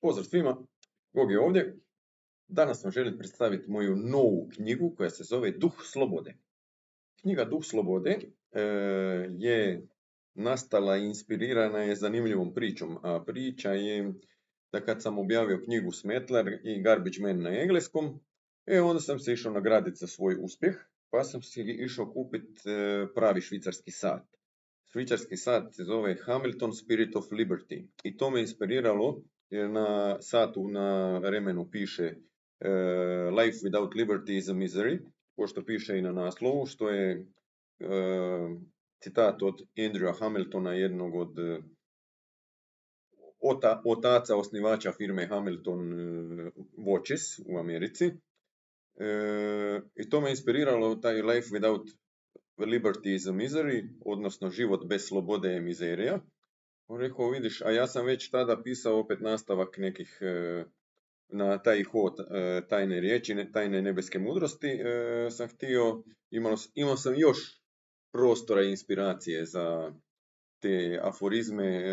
Pozdrav svima, Gog je ovdje. Danas vam želim predstaviti moju novu knjigu koja se zove Duh slobode. Knjiga Duh slobode je nastala i inspirirana je zanimljivom pričom, a priča je da kad sam objavio knjigu Smetlar i Garbage Man na engleskom, onda sam se išao nagraditi za svoj uspjeh, pa sam si išao kupiti pravi švicarski sat. Švicarski sat se zove Hamilton Spirit of Liberty i to me inspiriralo jer na satu na remenu piše Life without liberty is a misery, pošto piše i na naslovu, što je citat od Andrewa Hamiltona, jednog od otaca osnivača firme Hamilton Watches u Americi. I to me inspiriralo, taj Life without liberty is a misery, odnosno život bez slobode je mizerija. On rekao, vidiš, a ja sam već tada pisao opet nastavak nekih na taj hod tajne riječi, tajne nebeske mudrosti, sam htio, imao sam još prostora i inspiracije za te aforizme,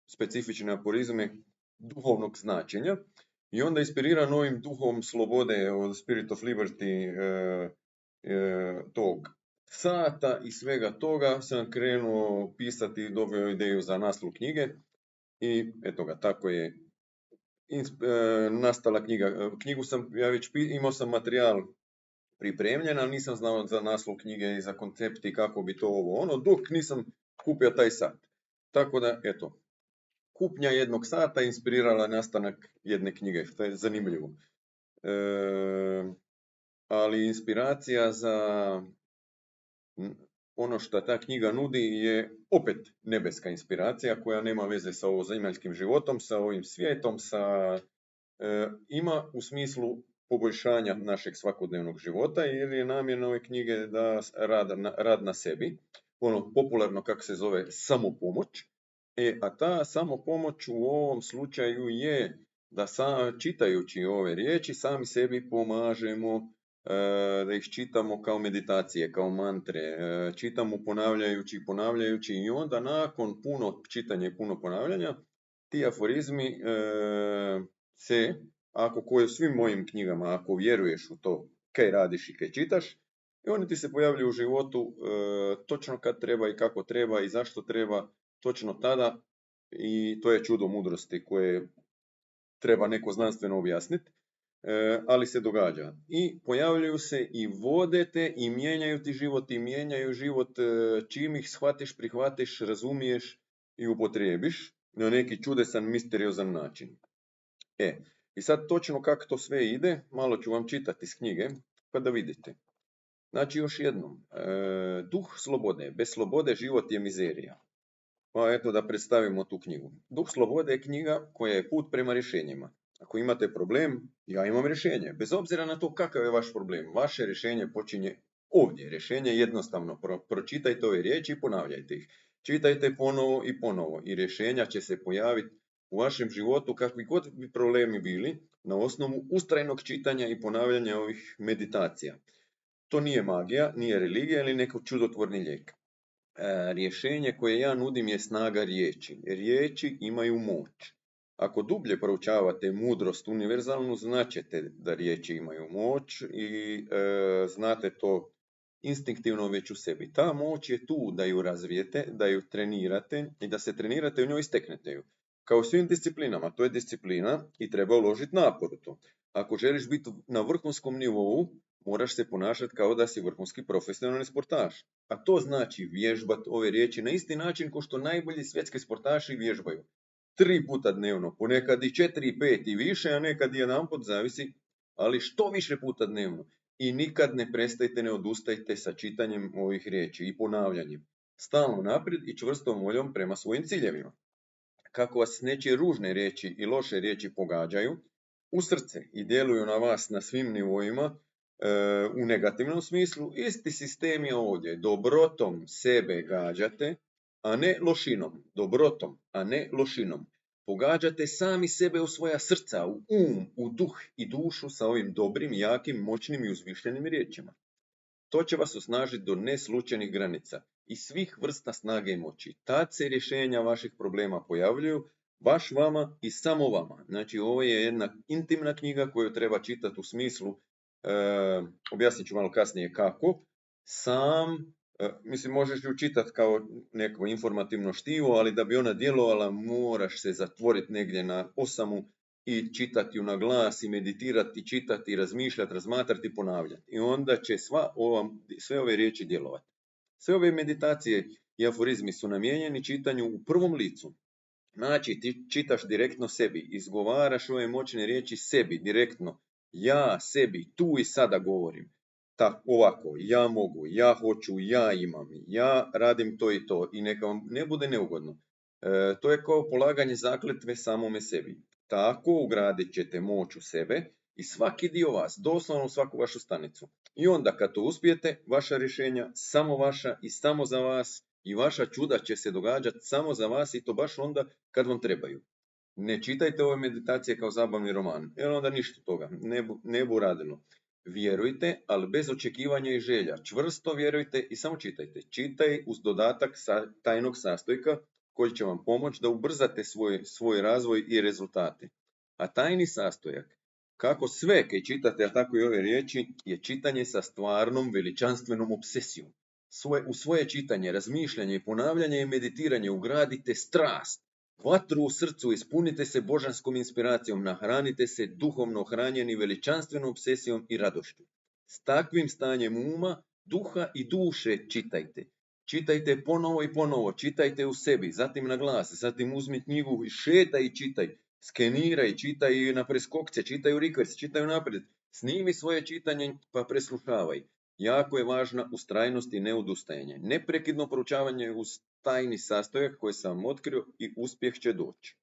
specifične aforizme duhovnog značenja. I onda inspiriran ovim duhom slobode od Spirit of Liberty, tog sata i svega toga, sam krenuo pisati i dobio ideju za naslov knjige. I eto ga, tako je nastala knjiga. Knjigu sam, ja već imao sam materijal pripremljen, ali nisam znao za naslov knjige i za koncept i kako bi to dok nisam kupio taj sat. Tako da, eto, kupnja jednog sata inspirirala nastanak jedne knjige, što je zanimljivo. Ali inspiracija za ono što ta knjiga nudi je opet nebeska inspiracija koja nema veze sa ovozemaljskim životom, sa ovim svijetom, ima u smislu poboljšanja našeg svakodnevnog života, jer je namjena ove knjige da rad na sebi, popularno kako se zove samopomoć, a ta samopomoć u ovom slučaju je da čitajući ove riječi sami sebi pomažemo, da ih čitamo kao meditacije, kao mantre, čitamo ponavljajući i onda nakon puno čitanja i puno ponavljanja ti aforizmi se, ako koje u svim mojim knjigama, ako vjeruješ u to kaj radiš i kaj čitaš, i oni ti se pojavljaju u životu točno kad treba i kako treba i zašto treba, točno tada, i to je čudo mudrosti koje treba neko znanstveno objasniti. Ali se događa. I pojavljuju se i vode te i mijenjaju ti život i mijenjaju život čim ih shvatiš, prihvatiš, razumiješ i upotrijebiš na neki čudesan, misteriozan način. I sad točno kako to sve ide, malo ću vam čitati iz knjige pa da vidite. Znači još jednom, duh slobode, bez slobode život je mizerija. Pa eto da predstavimo tu knjigu. Duh slobode je knjiga koja je put prema rješenjima. Ako imate problem, ja imam rješenje. Bez obzira na to kakav je vaš problem, vaše rješenje počinje ovdje. Rješenje je jednostavno. Pročitajte ove riječi i ponavljajte ih. Čitajte ponovo i ponovo i rješenja će se pojaviti u vašem životu kakvi god bi problemi bili na osnovu ustrajnog čitanja i ponavljanja ovih meditacija. To nije magija, nije religija ili neko čudotvorni lijek. Rješenje koje ja nudim je snaga riječi. Riječi imaju moć. Ako dublje proučavate mudrost univerzalnu, značite da riječi imaju moć i znate to instinktivno već u sebi. Ta moć je tu da ju razvijete, da ju trenirate i da se trenirate u njoj i steknete ju. Kao u svim disciplinama, to je disciplina i treba uložiti napor u to. Ako želiš biti na vrhunskom nivou, moraš se ponašati kao da si vrhunski profesionalni sportaš. A to znači vježbati ove riječi na isti način kao što najbolji svjetski sportaši vježbaju. 3 puta dnevno, ponekad i 4, 5 i više, a nekad i jedanput, zavisi, ali što više puta dnevno. I nikad ne prestajte, ne odustajte sa čitanjem ovih riječi i ponavljanjem. Stalno naprijed i čvrstom voljom prema svojim ciljevima. Kako vas nečije ružne riječi i loše riječi pogađaju u srce i djeluju na vas na svim nivoima, u negativnom smislu, isti sistem je ovdje. Dobrotom sebe gađate, a ne lošinom. Dobrotom, a ne lošinom. Pogađate sami sebe u svoja srca, u u duh i dušu sa ovim dobrim, jakim, moćnim i uzvišenim riječima. To će vas osnažiti do neslučajnih granica i svih vrsta snage i moći. Tad se rješenja vaših problema pojavljuju, Baš vama i samo vama. Znači, ovo je jedna intimna knjiga koju treba čitati u smislu, objasnit ću malo kasnije kako, sam, mislim možeš ju čitati kao neko informativno štivo, ali da bi ona djelovala moraš se zatvoriti negdje na osamu i čitati ju na glas i meditirati, čitati, razmišljati, razmatrati, ponavljati. I onda će sve ove riječi djelovati. Sve ove meditacije i aforizmi su namijenjeni čitanju u prvom licu. Znači, ti čitaš direktno sebi, izgovaraš ove moćne riječi sebi, direktno. Ja sebi, tu i sada govorim. Ovako, ja mogu, ja hoću, ja imam, ja radim to i to i neka vam ne bude neugodno. To je kao polaganje zakletve samome sebi. Tako ugradit ćete moć u sebe i svaki dio vas, doslovno u svaku vašu stanicu. I onda kad to uspijete, vaša rješenja samo vaša i samo za vas, i vaša čuda će se događati samo za vas i to baš onda kad vam trebaju. Ne čitajte ove meditacije kao zabavni roman, jer onda ništa toga, ne bu radilo. Vjerujte, ali bez očekivanja i želja. Čvrsto vjerujte i samo čitajte. Čitaj uz dodatak tajnog sastojka koji će vam pomoći da ubrzate svoj razvoj i rezultate. A tajni sastojak, kako sve kaj čitate, a tako i ove riječi, je čitanje sa stvarnom veličanstvenom obsesijom. U svoje čitanje, razmišljanje i ponavljanje i meditiranje ugradite strast, vatru u srcu, ispunite se božanskom inspiracijom, nahranite se duhovno hranjeni veličanstvenom obsesijom i radošću. S takvim stanjem uma, duha i duše čitajte. Čitajte ponovo i ponovo, čitajte u sebi, zatim na glas, zatim uzmi knjigu i šetaj i čitaj. Skeniraj, čitaj na preskokce, čitaj u rikvers, čitaj naprijed. Snimi svoje čitanje pa preslušavaj. Jako je važna ustrajnost i neodustajanje. Neprekidno proučavanje uz tajni sastojak koji sam vam otkrio i uspjeh će doći.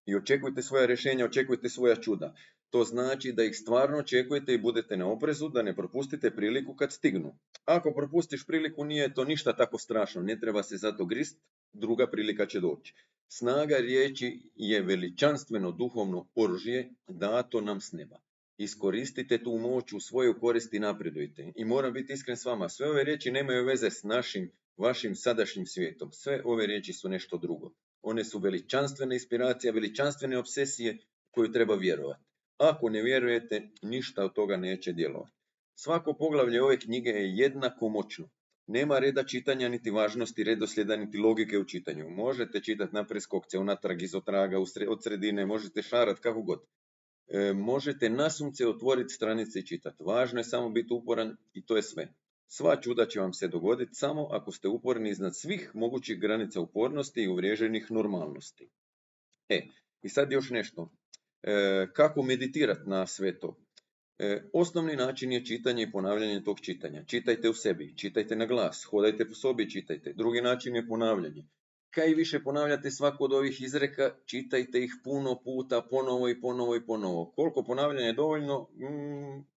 I očekujte svoja rješenja, očekujte svoja čuda. To znači da ih stvarno očekujete i budete na oprezu da ne propustite priliku kad stignu. Ako propustiš priliku, nije to ništa tako strašno, ne treba se zato grist, druga prilika će doći. Snaga riječi je veličanstveno duhovno oružje dato nam s neba. Iskoristite tu moć u svoju korist i napredujte. I moram biti iskren s vama, sve ove riječi nemaju veze s vašim sadašnjim svijetom. Sve ove riječi su nešto drugo. One su veličanstvena inspiracija, veličanstvene obsesije koju treba vjerovati. Ako ne vjerujete, ništa od toga neće djelovati. Svako poglavlje ove knjige je jednako moćno. Nema reda čitanja, niti važnosti redoslijeda, niti logike u čitanju. Možete čitati na preskokce, unatrag, iz otraga, od sredine, možete šarati kako god. Možete nasumce otvoriti stranice i čitati. Važno je samo biti uporan i to je sve. Sva čuda će vam se dogoditi samo ako ste uporni iznad svih mogućih granica upornosti i uvriježenih normalnosti. I sad još nešto. Kako meditirati na sve to? Osnovni način je čitanje i ponavljanje tog čitanja. Čitajte u sebi, čitajte na glas, hodajte po sobi i čitajte. Drugi način je ponavljanje. Kaj više ponavljate svako od ovih izreka, čitajte ih puno puta, ponovo i ponovo i ponovo. Koliko ponavljanja je dovoljno,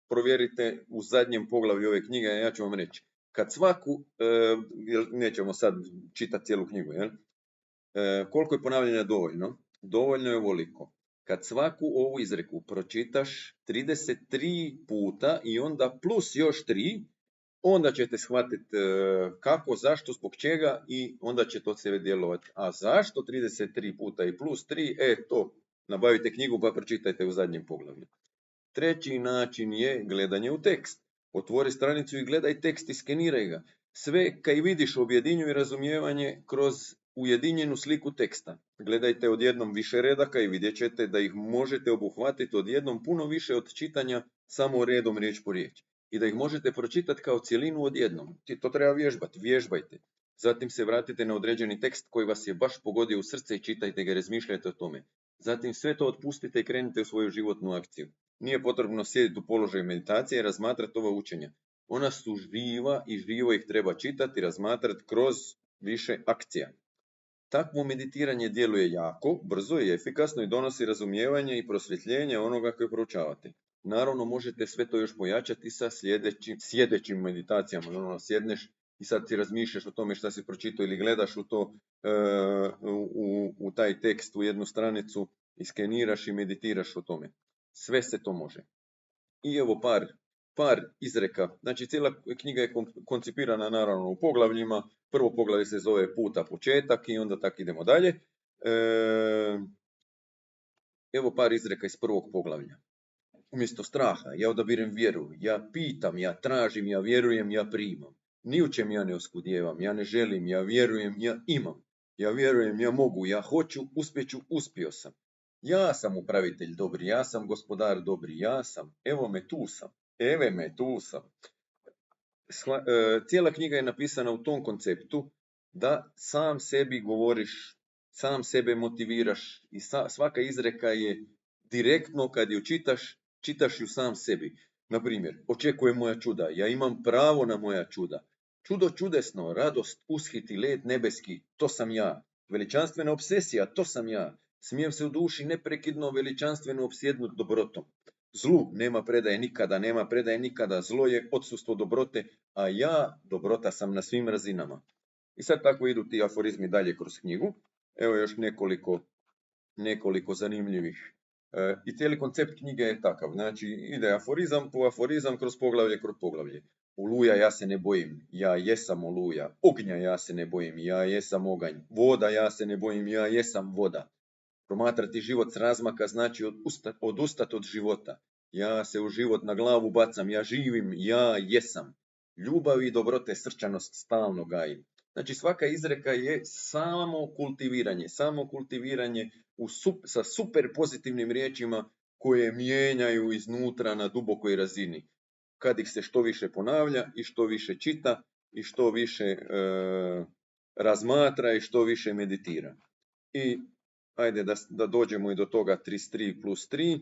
provjerite u zadnjem poglavlju ove knjige, ja ću vam reći. Kad svaku, nećemo sad čitati cijelu knjigu, koliko je ponavljanja dovoljno? Dovoljno je ovoliko. Kad svaku ovu izreku pročitaš 33 puta i onda plus još 3, onda ćete shvatiti kako, zašto, zbog čega i onda će to sve djelovati. A zašto 33 puta i plus 3? To nabavite knjigu pa pročitajte u zadnjem poglavlju. Treći način je gledanje u tekst. Otvori stranicu i gledaj tekst i skeniraj ga. Sve kaj vidiš objedinjuj razumijevanje kroz ujedinjenu sliku teksta. Gledajte odjednom više redaka i vidjet ćete da ih možete obuhvatiti odjednom puno više od čitanja samo redom riječ po riječ. I da ih možete pročitati kao cjelinu odjednom. To treba vježbati, vježbajte. Zatim se vratite na određeni tekst koji vas je baš pogodio u srce i čitajte ga, razmišljajte o tome. Zatim sve to otpustite i krenite u svoju životnu akciju. Nije potrebno sjediti u položaju meditacije i razmatrati ova učenja. Ona su živa i živo ih treba čitati i razmatrati kroz više akcija. Takvo meditiranje djeluje jako, brzo i efikasno i donosi razumijevanje i prosvjetljenje onoga koje proučavate. Naravno, možete sve to još pojačati sa sjedećim meditacijama. Sjedneš i sad ti razmišljaš o tome šta si pročitao ili gledaš u to, u taj tekst, u jednu stranicu i skeniraš i meditiraš o tome. Sve se to može. I evo par izreka. Znači, cijela knjiga je koncipirana naravno u poglavljima. Prvo poglavlje se zove Puta početak i onda tako idemo dalje. Evo par izreka iz prvog poglavlja. Umjesto straha, ja odabirem vjeru, ja pitam, ja tražim, ja vjerujem, ja primam. Ni u čem ja ne oskudijevam, ja ne želim, ja vjerujem, ja imam. Ja vjerujem, ja mogu, ja hoću, uspjeću, uspio sam. Ja sam upravitelj dobri, ja sam gospodar dobri, ja sam, evo me tu sam, eve me tu sam. Cijela knjiga je napisana u tom konceptu da sam sebi govoriš, sam sebe motiviraš i svaka izreka je direktno kad ju čitaš ju sam sebi. Na primjer, očekujem moja čuda, ja imam pravo na moja čuda. Čudo čudesno, radost, ushiti, let nebeski, to sam ja. Veličanstvena obsesija, to sam ja. Smijem se u duši neprekidno veličanstveno opsjednut dobrotom. Zlu nema predaje nikada, zlo je odsustvo dobrote, a ja dobrota sam na svim razinama. I sad tako idu ti aforizmi dalje kroz knjigu. Evo još nekoliko zanimljivih. I cijeli koncept knjige je takav, znači ide aforizam po aforizam kroz poglavlje. Oluja, ja se ne bojim, ja jesam oluja. Ognja, ja se ne bojim, ja jesam oganj. Voda, ja se ne bojim, ja jesam voda. Promatrati život s razmaka znači odustati od života. Ja se u život na glavu bacam, ja živim, ja jesam. Ljubav i dobrote, srčanost stalno gajim. Znači svaka izreka je samo kultiviranje sa super pozitivnim riječima koje mijenjaju iznutra na dubokoj razini. Kad ih se što više ponavlja i što više čita i što više razmatra i što više meditira. I ajde da dođemo i do toga 33 plus 3.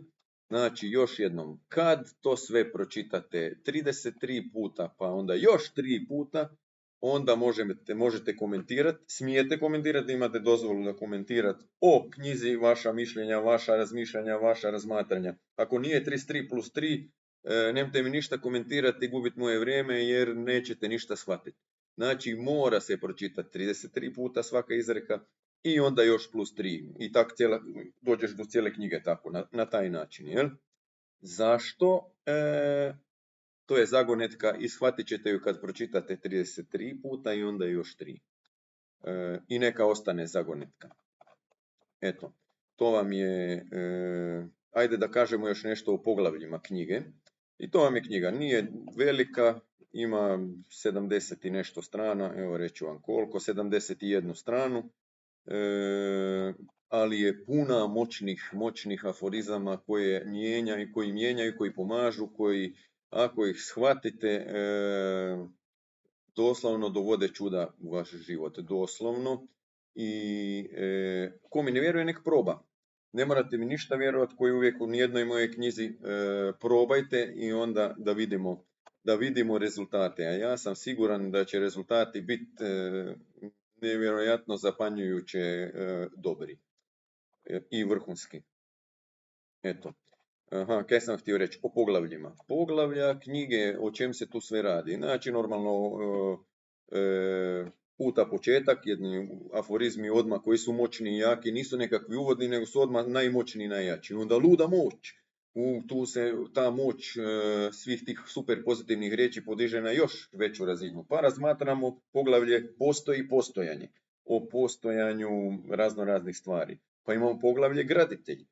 Znači još jednom, kad to sve pročitate 33 puta, pa onda još 3 puta, onda možete komentirati, smijete komentirati, imate dozvolu da komentirate o knjizi, vaša mišljenja, vaša razmišljanja, vaša razmatranja. Ako nije 33 plus 3, nemojte mi ništa komentirati i gubiti moje vrijeme jer nećete ništa shvatiti. Znači mora se pročitati 33 puta svaka izreka i onda još plus 3. I tako dođeš do cijele knjige tako, na taj način. Jel? Zašto? To je zagonetka i shvatit ćete ju kad pročitate 33 puta i onda još 3. I neka ostane zagonetka. Eto, to vam je, ajde da kažemo još nešto o poglavljima knjige. I to vam je knjiga, nije velika, ima 70 i nešto strana, evo reću vam koliko, 71 stranu, ali je puna moćnih aforizama koje mijenjaju, koji pomažu, koji ako ih shvatite, doslovno dovode čuda u vaš život, doslovno. I ko mi ne vjeruje, nek proba. Ne morate mi ništa vjerovati, koji uvijek u nijednoj mojej knjizi probajte i onda da vidimo rezultate. A ja sam siguran da će rezultati biti nevjerojatno zapanjujuće dobri i vrhunski. Eto. Kaj sam htio reći? O poglavljima. Poglavlja knjige, o čem se tu sve radi? Znači, normalno, puta početak, jedni aforizmi odmah koji su moćni i jaki, nisu nekakvi uvodni, nego su odmah najmoćniji i najjači. Onda luda moć. Tu se ta moć svih tih super pozitivnih riječi podiže na još veću razinu. Pa razmatramo poglavlje postoji i postojanje. O postojanju raznih stvari. Pa imamo poglavlje graditelj.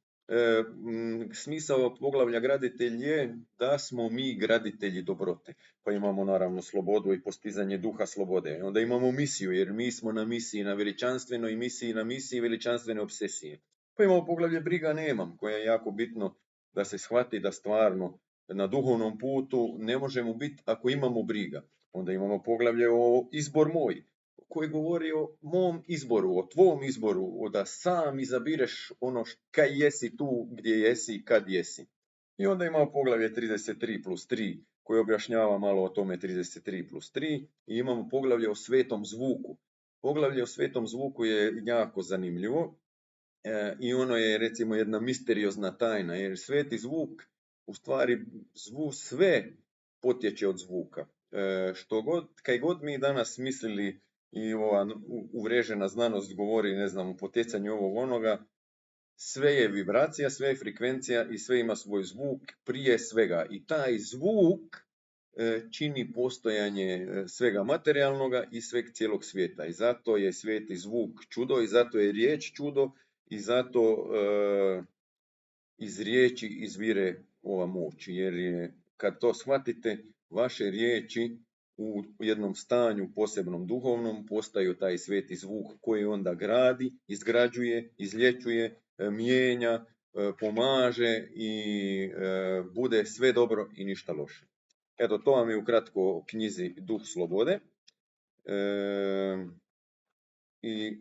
Smisao poglavlja graditelj je da smo mi graditelji dobrote. Pa imamo naravno slobodu i postizanje duha slobode. Onda imamo misiju, jer mi smo na misiji, na veličanstvenoj misiji, na misiji veličanstvene obsesije. Pa imamo poglavlje briga nemam, koje je jako bitno da se shvati da stvarno na duhovnom putu ne možemo biti ako imamo briga. Onda imamo poglavlje o izbor moj, koji govori o mom izboru, o tvom izboru, da sam izabireš ono kaj jesi tu, gdje jesi i kad jesi. I onda imamo poglavlje 33 plus 3, koje objašnjava malo o tome 33 plus 3, i imamo poglavlje o svetom zvuku. Poglavlje o svetom zvuku je jako zanimljivo i ono je recimo jedna misteriozna tajna, jer sveti zvuk, u stvari sve potječe od zvuka. Kaj god mi danas mislili i ova uvrežena znanost govori, ne znam, o potjecanju ovog onoga, sve je vibracija, sve je frekvencija i sve ima svoj zvuk prije svega. I taj zvuk čini postojanje svega materijalnoga i sveg cijelog svijeta. I zato je sveti zvuk čudo, i zato je riječ čudo, i zato iz riječi izvire ova moć. Jer je, kad to shvatite, vaše riječi u jednom stanju posebnom duhovnom postaju taj sveti zvuk koji onda gradi, izgrađuje, izlječuje, mijenja, pomaže i bude sve dobro i ništa loše. Eto, to vam je ukratko o knjizi Duh slobode. I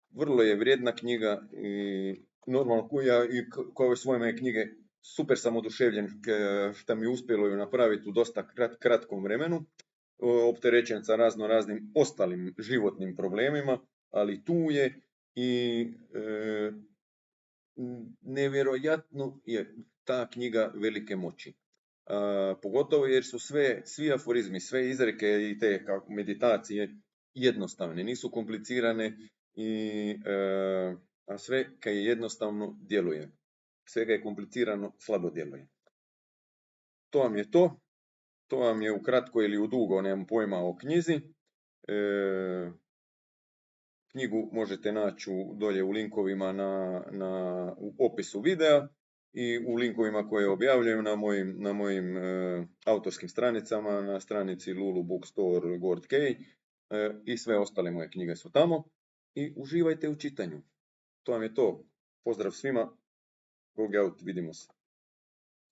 vrlo je vrijedna knjiga i normalno ja i kao svoje moje knjige super sam oduševljen što mi je uspjelo ju napraviti u dosta kratkom vremenu, opterećen sa raznim ostalim životnim problemima, ali tu je i nevjerojatno je ta knjiga velike moći. Pogotovo jer su svi aforizmi, sve izreke i te meditacije jednostavne, nisu komplicirane, a sve kad je jednostavno djeluje. Sve kad je komplicirano slabo djeluje. To vam je to. To vam je ukratko ili udugo, nemam pojma, o knjizi. Knjigu možete naći dolje u linkovima u opisu videa i u linkovima koje objavljujem na mojim autorskim stranicama, na stranici Lulu Bookstore Gord Kay, i sve ostale moje knjige su tamo. I uživajte u čitanju. To vam je to. Pozdrav svima. Go out, vidimo se.